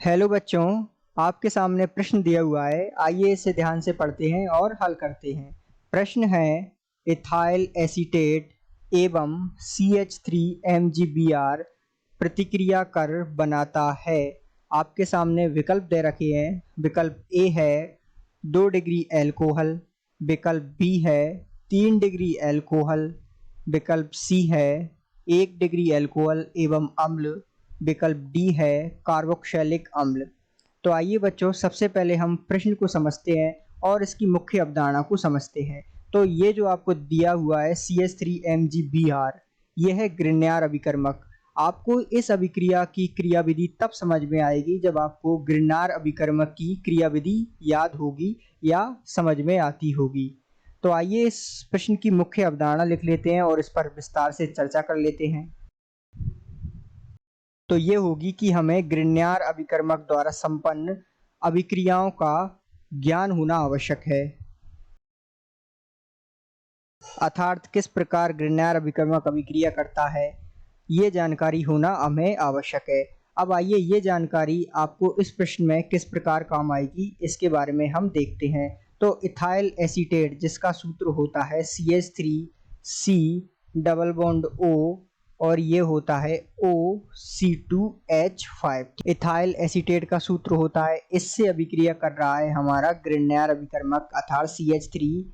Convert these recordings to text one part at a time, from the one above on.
Hello बच्चों, आपके सामने प्रश्न दिया हुआ है। आइए इसे ध्यान से पढ़ते हैं और हल करते हैं। प्रश्न है इथाइल एसीटेट एवं CH3MgBr प्रतिक्रिया कर बनाता है। आपके सामने विकल्प दे रखे हैं। विकल्प ए है 2 डिग्री एल्कोहल, विकल्प बी है 3 डिग्री एल्कोहल, विकल्प सी है 1 डिग्री एल्कोहल एवं अम्ल, विकल्प डी है कार्बोक्सिलिक अम्ल। तो आइए बच्चों, सबसे पहले हम प्रश्न को समझते हैं और इसकी मुख्य अवधारणा को समझते हैं। तो ये जो आपको दिया हुआ है CH3MgBr, यह है ग्रिग्नार्ड अभिकर्मक। आपको इस अभिक्रिया की क्रियाविधि तब समझ में आएगी जब आपको ग्रिग्नार्ड अभिकर्मक की क्रियाविधि याद होगी या समझ में आती होगी। तो आइए इस प्रश्न की मुख्य अवधारणा लिख लेते हैं और इस पर विस्तार से चर्चा कर लेते हैं। तो ये होगी कि हमें ग्रिग्नार्ड अभिकर्मक द्वारा संपन्न अभिक्रियाओं का ज्ञान होना आवश्यक है, अर्थात किस प्रकार ग्रिग्नार्ड अभिकर्मक अभिक्रिया करता है, ये जानकारी होना हमें आवश्यक है। अब आइए ये जानकारी आपको इस प्रश्न में किस प्रकार काम आएगी, इसके बारे में हम देखते हैं। तो इथाइल एसीटेट, जिसका सूत्र होता है CH3C डबल बॉन्ड O और ये होता है OC2H5। इथाइल एसीटेट का सूत्र होता है, इससे अभिक्रिया कर रहा है हमारा ग्रिग्नार्ड अभिकर्मक अर्थात CH3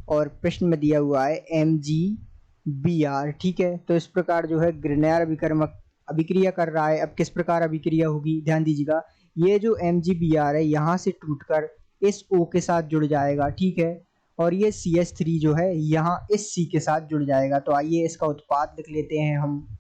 और प्रश्न में दिया हुआ है MgBr। ठीक है, तो इस प्रकार जो है ग्रिग्नार्ड अभिकर्मक अभिक्रिया कर रहा है। अब किस प्रकार अभिक्रिया होगी, ध्यान दीजिएगा। ये जो MgBr है यहाँ से टूटकर इस O के साथ जुड़ जाएगा, ठीक है, और ये CH3 जो है यहाँ इस C के साथ जुड़ जाएगा। तो आइए इसका उत्पाद लिख लेते हैं हम।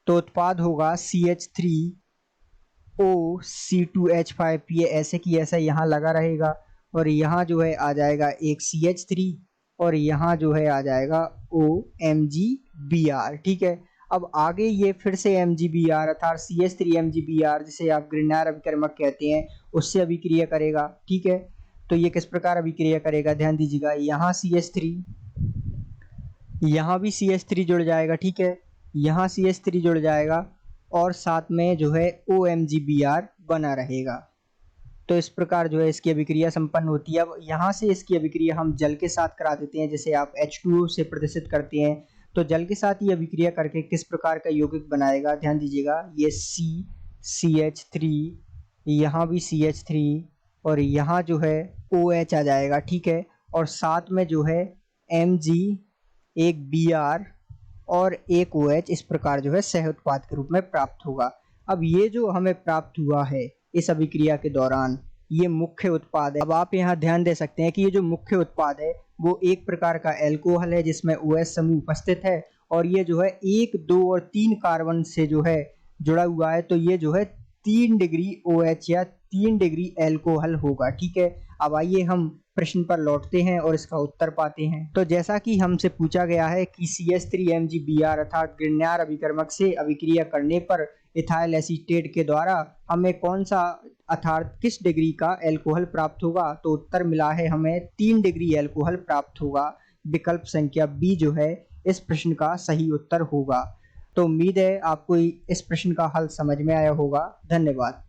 तो उत्पाद होगा CH3OC2H5, ये ऐसे की ऐसा यहाँ लगा रहेगा और यहाँ जो है आ जाएगा एक CH3 और यहाँ जो है आ जाएगा OMgBr। ठीक है, अब आगे ये फिर से MgBr अर्थात CH3MgBr, जिसे आप ग्रिग्नार्ड अभिकर्मक कहते हैं, उससे अभिक्रिया करेगा। ठीक है, तो ये किस प्रकार अभिक्रिया करेगा, ध्यान दीजिएगा। यहाँ CH3, यहाँ भी CH3 जुड़ जाएगा, ठीक है, यहाँ CH3 जुड़ जाएगा और साथ में जो है OMgBr बना रहेगा। तो इस प्रकार जो है इसकी अभिक्रिया संपन्न होती है। अब यहाँ से इसकी अभिक्रिया हम जल के साथ करा देते हैं, जैसे आप H2O से प्रदर्शित करते हैं। तो जल के साथ ये अभिक्रिया करके किस प्रकार का यौगिक बनाएगा, ध्यान दीजिएगा। ये CH3, यहाँ भी CH3 और यहाँ जो है OH आ जाएगा, ठीक है, और साथ में जो है Mg, एक Br और एक OH, इस प्रकार जो है सह उत्पाद के रूप में प्राप्त होगा। अब ये जो हमें प्राप्त हुआ है इस अभिक्रिया के दौरान, ये मुख्य उत्पाद है। अब आप यहाँ ध्यान दे सकते हैं कि ये जो मुख्य उत्पाद है वो एक प्रकार का एल्कोहल है जिसमें OH समूह उपस्थित है और ये जो है 1, 2 और 3 कार्बन से जो है जुड़ा हुआ है। तो ये जो है 3 डिग्री OH या 3 डिग्री एल्कोहल होगा। ठीक है, अब आइए हम प्रश्न पर लौटते हैं और इसका उत्तर पाते हैं। तो जैसा कि हमसे पूछा गया है कि CH3MgBr अर्थात ग्रिग्नार्ड अभिकर्मक से अभिक्रिया करने पर इथाइल एसीटेट के द्वारा हमें कौन सा अर्थात किस डिग्री का एल्कोहल प्राप्त होगा, तो उत्तर मिला है हमें 3 डिग्री एल्कोहल प्राप्त होगा। विकल्प संख्या बी जो है इस प्रश्न का सही उत्तर होगा। तो उम्मीद है आपको इस प्रश्न का हल समझ में आया होगा। धन्यवाद।